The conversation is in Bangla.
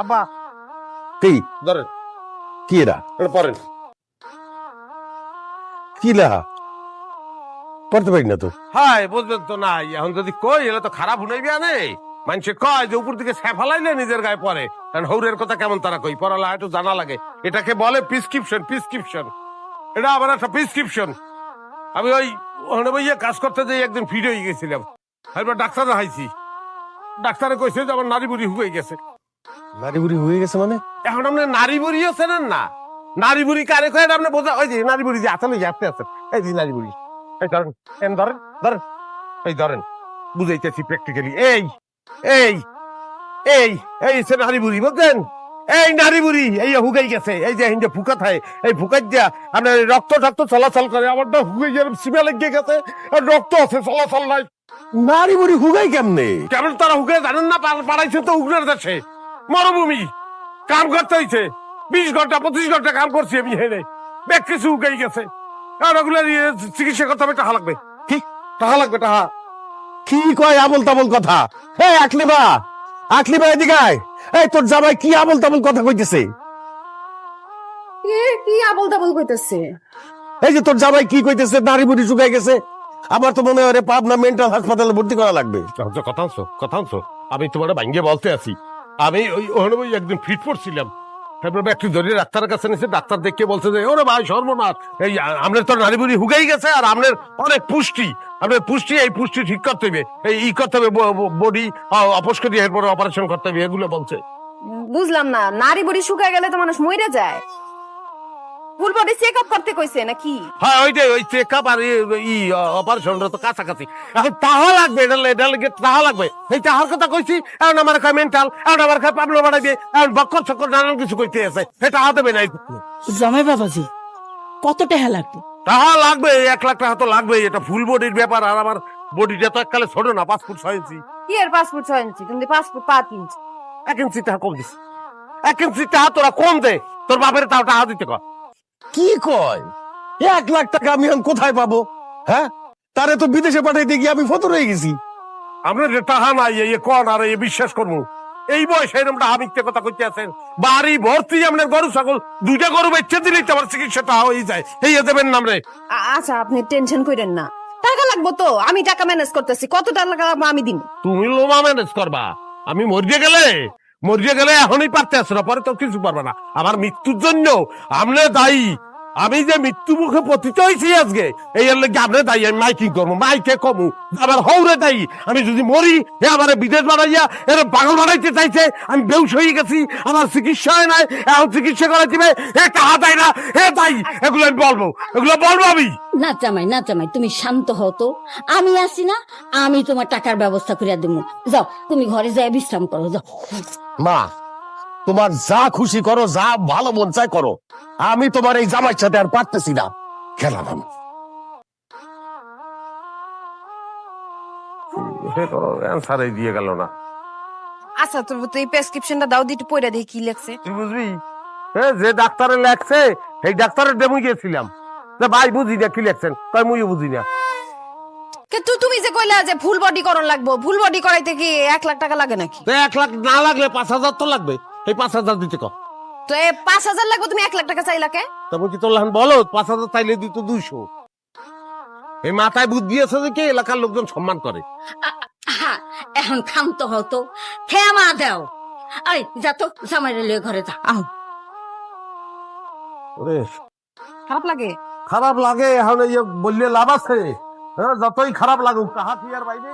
আব্বা কি ধরেন কি এরা এটা পড়েন। কি লেখা পড়তে পারি না তো। হাই বুঝলেন তো নাই, এখন যদি কই এলে তো খারাপ হুনাইবি আনে। মানুষে কয় যে উপর দিকে ফেলাইলে নিজের গায়ে পড়ে, কারণ হৌরের কথা কেমন তারা কই পড়ালা একটু জানা লাগে। এটাকে বলে প্রিসক্রিপশন। প্রিসক্রিপশন এটা আবার একটা প্রিসক্রিপশন। আমি ওই ওখানে বইয়ে কাজ করতে যাই একদিন ফিট হয়ে গেছিলাম, এরপর ডাক্তার দেখাইছি। ডাক্তারে কইছে যে আমার নারী বুড়ি হয়ে গেছে। নারী বুড়ি হয়ে গেছে মানে? এখন আপনি নারী বুড়িও চেনেন না? নারী বুড়ি কারে কয় আপনি বোঝা? ওই যে নারী বুড়ি যে আসলে আসতে আছে, এই যে নারী বুড়ি। এই ধরেন, ধরেন ধরেন, এই ধরেন, বুঝাইতেছি প্র্যাকটিক্যালি। এই এই এই এই সে নারী বুড়ি, বুঝলেন? এই নারী বুড়ি এই হুগাই গেছে। এই যে হিন্দে ফুকা থাকে, এই ফুকাই দিয়া আপনার রক্ত টক্ত চলাচল করে। আমার তো হুগাই গিয়ে সিমা লেগে গেছে, আর রক্ত আছে, চলাচল নাই। নারী বুড়ি হুগাই কেমনে? কেমন তারা হুগে জানেন না? পাড়াইছে তো উগ্রের দেশে, মরুভূমি। কাম করতে হয়েছে 20 ঘন্টা 25 ঘন্টা কাম করছি আমি হেনে, ব্যাগ কিছু উগাই গেছে। আর ওগুলো চিকিৎসা করতে হবে, টাকা লাগবে। কি টাকা লাগবে, টাকা। কি কয় আবল তাবল কথা? এই আকলিবা, আকলিবা এদিকে আয়। এই তোর জামাই কি আবল তাবল কথা কইতেছে? কি আবল তাবল কইতেছে? এই যে তোর জামাই কি কইতেছে নারী বুড়ি শুকাই গেছে। আমার তো মনে হয় পাবনা মেন্টাল হাসপাতালে ভর্তি করা লাগবে। কথা আনছো, কথা আনছো। আমি তোমার ভাঙ্গে বলতে আছি, আমি ওখানে ওই একদিন ফিট পড়ছিলাম, তারপর একটু ধরে ডাক্তারের কাছে নিয়েছে। ডাক্তার দেখে বলছে যে ওরে ভাই সর্বনাশ, এই আপনার তো নারী বুড়ি হুগাই গেছে, আর আপনার অনেক পুষ্টি, আপনার পুষ্টি, এই পুষ্টি ঠিক করতে হবে, এই করতে হবে, বডি অপস্ক দিয়ে এরপরে অপারেশন করতে হবে, এগুলো বলছে। বুঝলাম না, নারী বুড়ি শুকায় গেলে তো মানুষ মরে যায়। ফুল বডি চেক আপ করতে কইছে নাকি? হ্যাঁ ওইটাই, ওই চেক আপ আর অপারেশনটা তো কাছাকাছি। এখন টাকা লাগবে, এটা লেগে টাকা লাগবে। এই টাকার কথা কইছি, এখন আমার কয় মেন্টাল, এখন আমার কয় পাবনা বাড়াইবে, এখন বক্কর চক্কর নানান কিছু কইতে আছে। এটা টাকা দেবে নাই। জামাই বাবাজি কত টাকা লাগবে? টাকা লাগবে, 1 লাখ টাকা তো লাগবে। এটা ফুল বডির ব্যাপার, আর আমার বডিটা তো এককালে ছোট না, 5 ফুট 6 ইঞ্চি। কি এর 5 ফুট 6 ইঞ্চি? তুমি 5 ফুট 5 ইঞ্চি। 1 ইঞ্চি টাকা কম দিস, 1 ইঞ্চি টাকা তোরা কম দে। তোর বাপের তাও টাকা দিতে কর। কি কয়? 1 লাখ টাকা আমি এখন কোথায় পাবো? হ্যাঁ, তারে তো বিদেশে পাঠাইতে গিয়ে আমি ফতর হয়ে গেছি। আপনার যে টাকা নাই, এই কন আর এই বিশ্বাস করবো? এই বয়সে এরকম টাকা মিথ্যে কথা কইতে আছেন। বাড়ি ভর্তি আপনার গরু ছাগল, 2টা গরু বেচে দিলেই তো আমার চিকিৎসাটা হয়ে যায়। এই দেবেন নাম রে। আচ্ছা আপনি টেনশন কইরেন না, টাকা লাগবে তো, আমি টাকা ম্যানেজ করতেছি। কত টাকা লাগবে আমি দিব। তুমি লোমা ম্যানেজ করবা, আমি মরিয়ে গেলে এখনই পারতে আসো না, পরে তো কিছু পারবে না। আমার মৃত্যুর জন্য আপনি দায়ী। আমি যে মৃত্যু মুখে পতিত হয়েছি আজকে, এই লাগে আপনি দায়ী। আমি মাইকিং করবো, মাইকে কমু, আবার হৌরে দায়ী। আমি যদি মরি, এ আমার বিদেশ বানাইয়া এর পাগল বানাইতে চাইছে। আমি বেউস হয়ে গেছি, আমার চিকিৎসা হয় নাই, এখন চিকিৎসা করা দিবে, এ টাকা দেয় না, এ দায়ী। এগুলো আমি বলবো, এগুলো বলবো আমি। না জামাই, না জামাই, তুমি শান্ত হও তো। আমি আছি না, আমি তোমার টাকার ব্যবস্থা করে দেবো। যাও তুমি ঘরে যাই বিশ্রাম করো, যাও। মা, তোমার যা খুশি করো, যা ভালো মন চায় করো। আমি তোমার এই জামাইয়ের সাথে আর পারতেছি না, খেলাম আমি। অ্যান্সারই দিয়ে গেল না। আচ্ছা তো এই প্রেসক্রিপশনটা দাও, দিতে পয়রা দেখি কি লেখছে। তুই বুঝবি, যে ডাক্তারে লেখছে এই ডাক্তারের ডেমু গিয়েছিলাম, ভাই বুঝি না কি লেখছেন, তাই মুইও বুঝি না। কিন্তু তুমি যে কইলা যে ফুল বডি করণ লাগবো, ফুল বডি করাইতে কি 1 লাখ টাকা লাগে নাকি? 1 লাখ না লাগলে 5,000 তো লাগবে। এই 5,000 দিতে কর। তো এই 5,000 লাগবে, তুমি 1 লাখ টাকা চাইলা কে? তবে কি তোর লাহান বলো 5,000 চাইলে দিত 200। এই মাথায় বুদ্ধি আছে যে কি এলাকার লোকজন সম্মান করে। এখন ক্ষান্ত হও তো, থেমা দাও। আরে যা তো, জামাই রেলে ঘরে যা। আহ ওরে খারাপ লাগে? খারাপ লাগে, এখন এই বললে লাভ আছে? হ্যাঁ, যতই খারাপ লাগুক, তাহা কি আর বাইরে